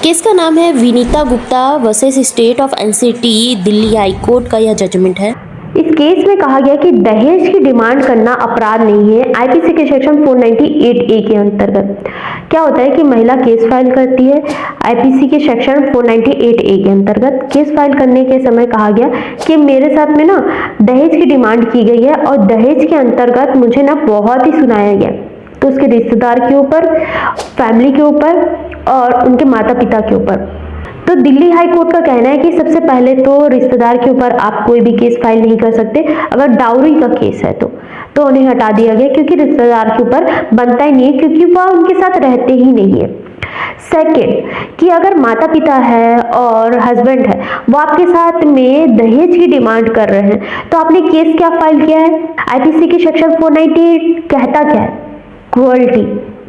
Case का नाम है Vinita Gupta versus state of NCT. Delhi high court का यह जजमेंट है। इस केस में कहा गया कि दहेज की डिमांड करना अपराध नहीं है। आईपीसी के सेक्शन 498A के अंतर्गत क्या होता है कि महिला केस फाइल करती है। आईपीसी के सेक्शन 498A के अंतर्गत केस फाइल करने के समय कहा गया कि मेरे साथ में ना दहेज की डिमांड की गई है और दहेज के अंतर्गत मुझे ना बहुत ही सुनाया गया, तो उसके रिश्तेदार के ऊपर, फैमिली के ऊपर और उनके माता पिता के ऊपर। तो दिल्ली हाई कोर्ट का कहना है कि सबसे पहले तो रिश्तेदार के ऊपर आप कोई भी केस फाइल नहीं कर सकते। अगर डाउरी का केस है तो उन्हें हटा दिया गया, क्योंकि रिश्तेदार के ऊपर बनता ही नहीं है, क्योंकि वह उनके साथ रहते ही नहीं है। सेकेंड, कि अगर माता पिता है और हस्बैंड है वो आपके साथ में दहेज की डिमांड कर रहे हैं, तो आपने केस क्या फाइल किया है। आईपीसी के सेक्शन 498 कहता क्या है, क्रूअल्टी,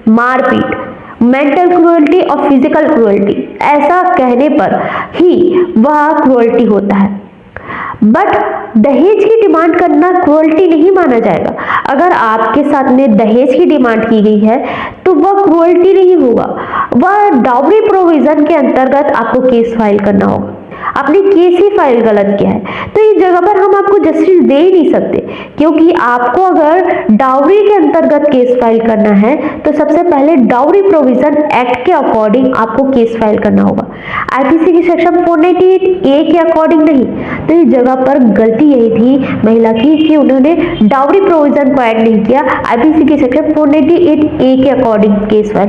मारपीट, मेंटल क्रूअल्टी और फिजिकल क्रूअल्टी, ऐसा कहने पर ही वह क्रूअल्टी होता है। बट दहेज की डिमांड करना क्रूअल्टी नहीं माना जाएगा। अगर आपके साथ में दहेज की डिमांड की गई है तो वह क्रूअल्टी नहीं होगा, वह डाउरी प्रोविजन के अंतर्गत आपको केस फाइल करना होगा। आपने केस ही फाइल गलत किया है, तो इस जगह पर हम आपको जस्टिस दे ही नहीं सकते, क्योंकि आपको अगर डाउरी के अंतर्गत केस फाइल करना है तो सबसे पहले डाउरी प्रोविजन एक्ट के अकॉर्डिंग आपको केस फाइल करना होगा। आईपीसी की सेक्शन 498A के अकॉर्डिंग नहीं। तो इस जगह पर गलती यही थी महिला की कि उन्होंने डाउरी प्रोविजन को ऐड नहीं किया, आईपीसी के सेक्शन 498A के अकॉर्डिंग केस फाइल